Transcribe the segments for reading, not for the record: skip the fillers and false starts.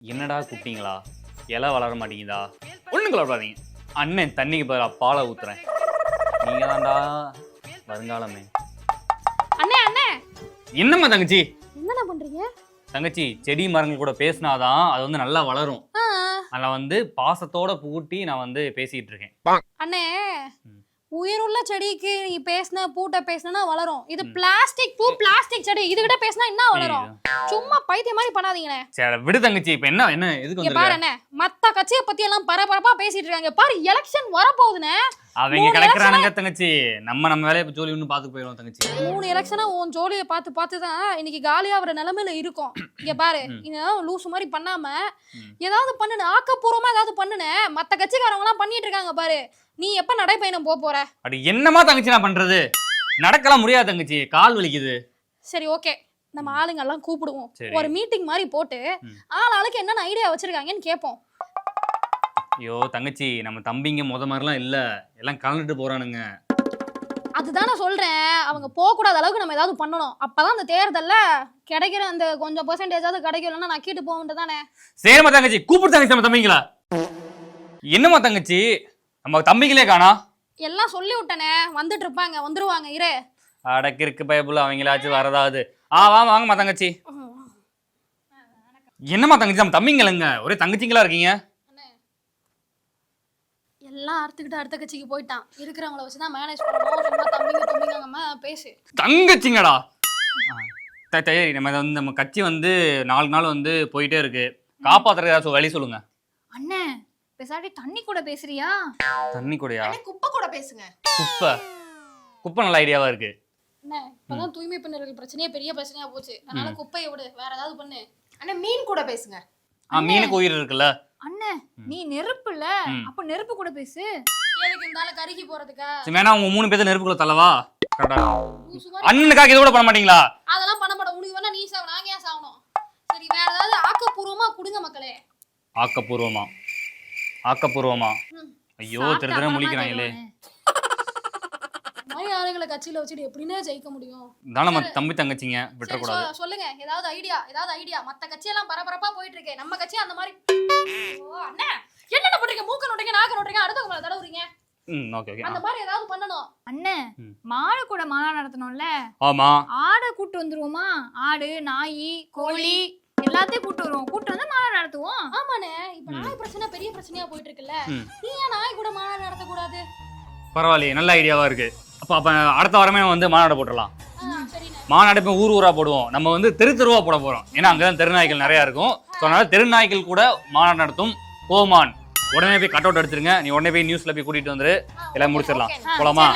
என்னடா குட்டிங்களா இலை வளர மாட்டேங்குதா ஒண்ணும் கலப்படாதீங்க. அண்ணன் தண்ணிக்கு பதிலா பாலை ஊத்துறேன். நீங்க தான்டா வருங்காலமே. அண்ணே அண்ணே என்னம்மா தங்கச்சி? என்னண்ணா பண்றீங்க? தங்கச்சி செடி மரங்கள் கூட பேசினாதான் அது வந்து நல்லா வளரும். அதில் வந்து பாசத்தோட பூட்டி நான் வந்து பேசிட்டு இருக்கேன். அண்ணே உயிருள்ள செடிக்கு நீ பேசின பூட்ட பேசினா வளரும். இது பிளாஸ்டிக் பூ பிளாஸ்டிக் செடி இதுகிட்ட பேசினா என்ன வளரும்? சும்மா பைத்திய மாதிரி பண்ணாதீங்கண்ணே. சரி விடு தங்கச்சி. இப்ப என்ன என்ன எதுக்கு வந்து பாரு அண்ணே மத்த கட்சியை பத்தி எல்லாம் பரபரப்பா பேசிட்டு இருக்காங்க. பாரு எலெக்ஷன் வரப்போகுதுண்ணே. அவங்க கிடைக்கிறானுங்க தங்கச்சி. நம்ம வேலையை ஜோலி ஒன்று பார்த்து போயிடும் தங்கச்சி. 3 எலெக்ஷனா உன் ஜோலியை பார்த்து தான் இன்னைக்கு காலியா வர நிலைமையில இருக்கும். இங்க பாரு இன்னும் லூசு மாதிரி பண்ணாம ஏதாவது பண்ணுன ஆக்கப்பூர்வமா ஏதாவது பண்ணுன. மத்த கட்சிக்காரங்க எல்லாம் பண்ணிட்டு இருக்காங்க பாரு. நீ எப்ப நடைபயணம் போற? அப்படி என்னமா தங்கச்சி நான் பண்றது? நடக்கலாம் முடியாது தங்கச்சி, கால் வலிக்குது. சரி ஓகே நம்ம ஆளுங்க எல்லாம் கூப்பிடுவோம். ஒரு மீட்டிங் மாதிரி போட்டு ஆளுக்கு என்னென்ன ஐடியா வச்சிருக்காங்கன்னு கேட்போம். ஐயோ தங்கச்சி நம்ம தம்பிங்க மாதிரிலாம் இல்ல, எல்லாம் கலந்துட்டு போறானுங்க. அதுதான் நான் சொல்றேன். அவங்க போக கூடாத அளவுக்கு நம்ம ஏதாவது பண்ணணும். அப்பதான் அந்த தேர்தல்ல கிடைக்கிற அந்த கொஞ்சம் பெர்சன்டேஜாவது கிடைக்கலன்னா நான் கீட்டு போக வேண்டியதானே. சரிம்மா தங்கச்சி கூப்பிடு தங்கச்சி. நம்ம தம்பிங்களா என்னம்மா தங்கச்சி நம்ம தம்பிங்களே காணா? எல்லாம் சொல்லி விட்டனே வந்துட்டு இருப்பாங்க வந்துருவாங்க. இரு அடக்கு இருக்கு பயப்புல அவங்களாச்சும் வரதாவது. வாங்கம்மா தங்கச்சி. என்னம்மா தங்கச்சி நம்ம தம்பிங்களங்க ஒரே தங்கச்சிங்களா இருக்கீங்க. எல்லாம் அடுத்த கட்சிக்கு போயிட்டான். இருக்கிறவங்கள வச்சுதான் மேனேஜ் பண்ணணும். சும்மா தம்பிங்க பேசு. தங்கச்சிங்கடா சரி நம்ம வந்து நம்ம கட்சி வந்து 4 நாள் வந்து போயிட்டே இருக்கு. காப்பாத்துறது ஏதாச்சும் வழி சொல்லுங்க. அண்ணே பேசாட்டி தண்ணி கூட பேசுறியா? தண்ணி கூடயா? குப்பை கூட பேசுங்க. குப்பை நல்ல ஐடியாவா இருக்கு. அண்ணே இப்பதான் தூய்மை பணியாளர்கள் பிரச்சனையே பெரிய பிரச்சனையா போச்சு. அதனால குப்பையை விடு வேற ஏதாவது பண்ணு. அண்ணே மீன் கூட பேசுங்க. மீனுக்கு உயிர் இருக்குல்ல. அண்ணே நீ நெருப்பு இல்ல அப்ப நெருப்பு கூட பேசு. எதுக்கு இருந்தாலும் கருகி போறதுக்கா? வேணா உங்க 3 பேர்த்த நெருப்புக்குள்ள தள்ளவா? அண்ணனுக்காக இது கூட பண்ண மாட்டீங்களா? அதெல்லாம் பண்ண மாட்டோம். உனக்கு வேணா நீ சாவு நாங்க ஏன் சாவணும்? சரி வேற ஏதாவது ஆக்கப்பூர்வமா கொடுங்க மக்களே. ஆக்கப்பூர்வமா ஐயோ திருத்தர முழிக்கிறாங்களே. ஆளுங்களை கட்சியில வச்சுட்டு எப்படின்னா ஜெயிக்க முடியும்? நம்ம தம்பி தங்கச்சிங்க விட்டுறக்கூடாது. சொல்லுங்க ஏதாவது ஐடியா. மத்த கட்சியெல்லாம் பரபரப்பா போயிட்டு இருக்கு. நம்ம கட்சி அந்த மாதிரி அண்ணே என்னென்ன பண்றீங்க? மூக்க நோட்டீங்க நாக்க நோட்டீங்க அடுத்தவங்க மேல தடவுறீங்க. ஓகே அந்த மாதிரி ஏதாவது பண்ணணும். அண்ணே மாடு கூட மாநாடு நடத்தணும்ல. ஆமா ஆடை கூட்டு வந்துருவோமா? ஆடு நாய் கோழி எல்லாத்தையும் கூட்டு வந்து மாநாடு நடத்துவோம். ஆமாண்ணே இப்ப நாய் பிரச்சனை பெரிய பிரச்சனையா போயிட்டு இருக்குல்ல. நீ ஏன் நாய் கூட மாநாடு நடத்த கூடாது? பரவாயில்லையே நல்ல ஐடியாவா இருக்கு. அப்ப அடுத்த வாரமே வந்து மாநாடு போட்டுடலாம். மாநாடு இப்போ ஊரா போடுவோம். நம்ம வந்து தெருவா போட போறோம். ஏன்னா அங்கதான் தெருநாய்கள் நிறைய இருக்கும். அதனால தெருநாய்கள் கூட மாநாடு நடத்தும் கோமான். உடனே போய் கட் அவுட் எடுத்துருங்க. நீ உடனே போய் நியூஸ்ல போய் கூட்டிட்டு வந்துரு. எல்லாம் முடிச்சிடலாம். போலாமா?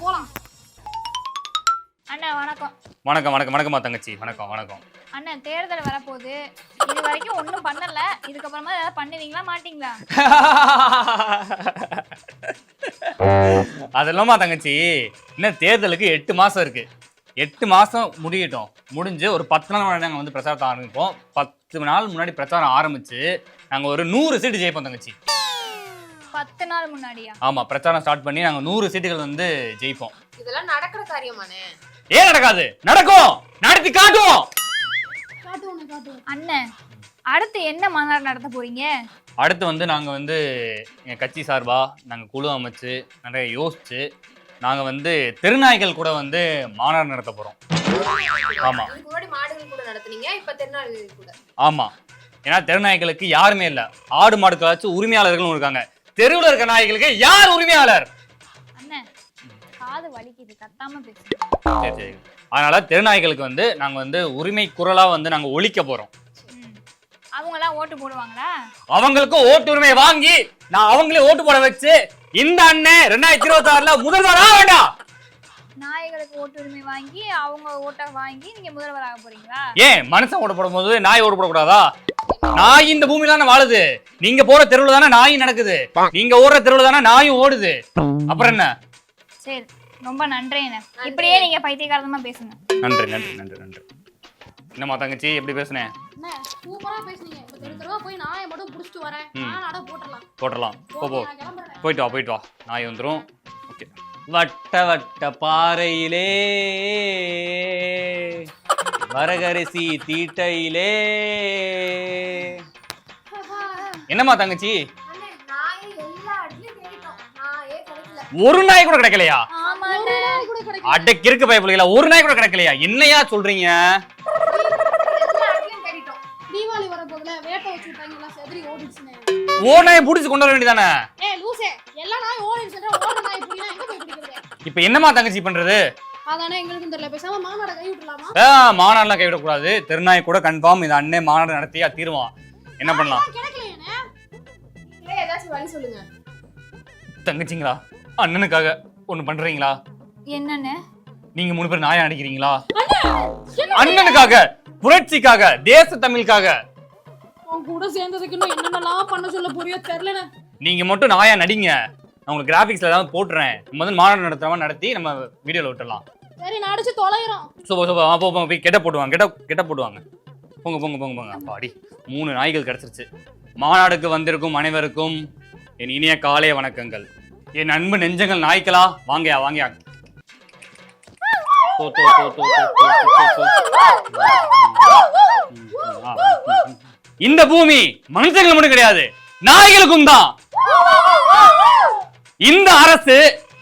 போலாம். அண்ணா வணக்கம். வணக்கம்மா தங்கச்சி. வணக்கம். அண்ணா தேர்தல் வரப்போகுது. இது வரைக்கும் ஒன்றும் பண்ணல. இதுக்கப்புறமா ஏதாவது பண்ணுவீங்களா மாட்டீங்களா? அதெல்லாமா தங்கச்சி இன்னும் தேர்தலுக்கு 8 மாசம் இருக்கு. 8 மாசம் முடியட்டும். முடிஞ்சு ஒரு 10 நாள் முன்னாடி நாங்கள் வந்து பிரச்சாரத்தை ஆரம்பிப்போம். 10 நாள் முன்னாடி பிரச்சாரம் ஆரம்பிச்சு நாங்கள் ஒரு 100 சீட்டு ஜெயிப்போம் தங்கச்சி. 10 நாள் முன்னாடியா? ஆமா பிரச்சாரம் ஸ்டார்ட் பண்ணி நாங்க 100 சீட்டுகள் வந்து ஜெயிப்போம். இதெல்லாம் நடக்கிற காரியமானே? ஏன் நடக்காது? நடக்கும். நடத்தி காட்டுவோம். அண்ணன் அடுத்து என்ன மாநாடு நடத்த போறீங்க? அடுத்து வந்து நாங்க வந்து எங்க கட்சி சார்பா நாங்க குழு அமைச்சு நிறைய யோசிச்சு நாங்க வந்து தெருநாய்கள் கூட வந்து மாநாடு நடத்த போறோம். ஆமா முன்னாடி மாடுகள் கூட நடத்துனீங்க, இப்ப தெருநாய்கள் கூட. ஆமா ஏன்னா தெருநாய்களுக்கு யாருமே இல்ல. ஆடு மாடுக்காச்சும் உரிமையாளர்களும் இருக்காங்க. தெருவில் இருக்க நாய்களுக்கு யார் உரிமையாளர்? அண்ணன் காது வலிக்குது கத்தாம பேசு. சரி அதனால தெருநாய்களுக்கு வந்து நாங்க வந்து உரிமை குரலா வந்து நாங்க ஒழிக்க போறோம். அவங்க எல்லாம் ஓட்டு போடுவாங்களா? அவங்களுக்கு ஓட்டு உரிமை வாங்கி நான் அவங்களே ஓட்டு போட வச்சு இந்த அண்ணன் 2026ல முதல்வர் ஆக வேண்டாம். நாய்களுக்கு ஓட்டு உரிமை வாங்கி அவங்க ஓட்டை வாங்கி நீங்க முதல்வர் ஆக போறீங்களா? ஏன் மனுஷன் ஓட்டு போடும் போது நாய் ஓட்டு போடக்கூடாதா? நாய் இந்த பூமியில தானே வாழுது. நீங்க போற தெருவுல தானே நாயும் நடக்குது. நீங்க ஓடுற தெருவுல தானே நாயும் ஓடுது. அப்புறம் என்ன? சரி ரொம்ப நன்றிண்ணே. இப்படியே நீங்க பைத்தியக்காரமா பேசுங்க. நன்றி. என்னம்மா தங்கச்சி எப்படி பேசுனேன்? சூப்பரா பேசுனீங்க. இப்ப தெருவா போய் நாயை மட்டும் புடிச்சிட்டு வரேன். நானட போடலாம். போயிட்டு வா. நாய் வந்துரும். ஓகே. வட்ட பாறையிலே வரகரிசி தீட்டையிலே. என்னம்மா தங்கச்சி, அண்ணே நாயே எல்லா இடத்துலயும் தேடிட்டோம், நாயே கிடைக்கல. ஒரு நாய் கூட கிடைக்கலையா? ஆமாண்ணே. கூட கிடைக்கும். அடக்கு இருக்கு பயப்புல, ஒரு நாய் கூட கிடைக்கலையா? என்னையா சொல்றீங்க? எல்லா இடத்துலயும் தேடிட்டோம். தீபாவளி வர போதுல வேட்டை வச்சு விட்டாங்க, எல்லாம் செதறி ஓடிடுச்சுனே. ஓ நாயை புடிச்சு கொண்டு வர வேண்டியதானே? ஏய் லூசே, எல்லா நாயும் ஓடிடுச்சுன்ற, ஓட நாய் புடினா எங்க போய் பிடிக்கிறது? இப்ப என்னம்மா தங்கச்சி பண்றது? அதானே எங்களுக்கும் தெரியல. பேசாம மாநாட கை விட்டுலாமா? மாநாடுலாம் கைவிடக்கூடாது. தெருநாய் கூட கன்ஃபார்ம் இந்த அண்ணே மாநாடு நடத்தியா தீருவான். என்ன பண்ணலாம்? கிடைக்கலையானே. இல்ல ஏதாச்சும் வழி சொல்லுங்க. தங்கச்சிங்களா, அண்ணனுக்காக ஒண்ணு பண்றீங்களா? என்னண்ணே? நீங்க 3 பேர் நாயா அடிக்கிறீங்களா? அண்ணனுக்காக, புரட்சிக்காக, தேச தமிழுக்காக. உன் கூட சேர்ந்ததுக்கு இன்னும் என்னென்னலாம் பண்ண சொல்ல புரியோ தெரியலனே. நீங்க மட்டும் நாயா நடிங்க, நான் உங்களுக்கு கிராபிக்ஸ்ல ஏதாவது போட்டுறேன். நம்ம வந்து மாநாடு நடத்துறவங்க நடத்தி நம்ம வீடியோல விட்டுடலாம். சரி நான் அடிச்சு தொலைறோம். போய் கெட்ட போடுவாங்க, கெட்ட போடுவாங்க. போங்க போங்க போங்க போங்க. அப்பாடி 3 நாய்கள் கிடைச்சிருச்சு. மாநாடுக்கு வந்திருக்கும் அனைவருக்கும் என் இனிய காலை வணக்கங்கள். என் அன்பு நெஞ்சங்கள் நாய்களா, வாங்கயா வாங்கயா. தோ தோ தோ தோ தோ. இந்த பூமி மனுஷங்கள் மட்டும் கிடையாது, நாய்களுக்கும் தான். இந்த அரசு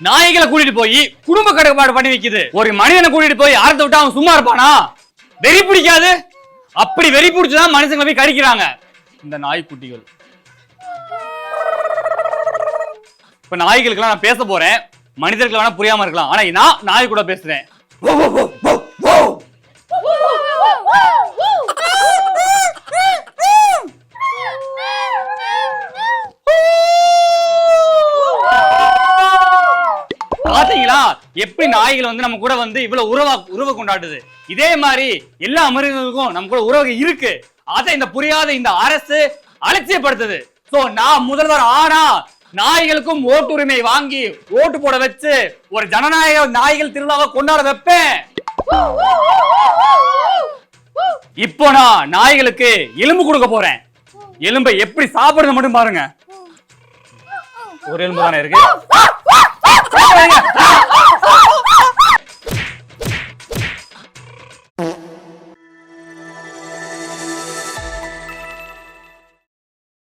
நாய்களை கூட்டிட்டு போய் குடும்ப கட்டுப்பாடு பண்ணி வைக்குது. ஒரு மனிதனை கூட்டிட்டு போய் அறத்தை விட்டா அவன் சும்மா இருப்பானா? வெறி பிடிக்காது? அப்படி வெறி பிடிச்சுதான் மனுஷங்களை போய் கடிக்கிறாங்க இந்த நாய்க்குட்டிகள். இப்ப நாய்களுக்கு நான் பேச போறேன். மனிதர்கள் வேணா புரியாம இருக்கலாம், ஆனா நான் நாய் கூட பேசுறேன். பாத்தீங்களா எப்படி நாய்கள் வந்து நம்ம கூட வந்து இவ்வளவு உறவை கொண்டாடுது? இதே மாதிரி எல்லா மனிதர்களுக்கும் நம்ம கூட உறவு இருக்கு. அதை இந்த புரியாத இந்த அரசு அலட்சியப்படுத்துது. சோ நான் முதல்வர் ஆனா நாய்களுக்கும் ஓட்டுரிமை வாங்கி ஓட்டு போட வச்சு ஒரு ஜனநாயக நாய்கள் திருவிழாவை கொண்டாட வைப்பேன். இப்போ நான் நாய்களுக்கு எலும்பு கொடுக்க போறேன். எலும்பை எப்படி சாப்பிடுறது மட்டும் பாருங்க. ஒரு எலும்பு தானே இருக்கு.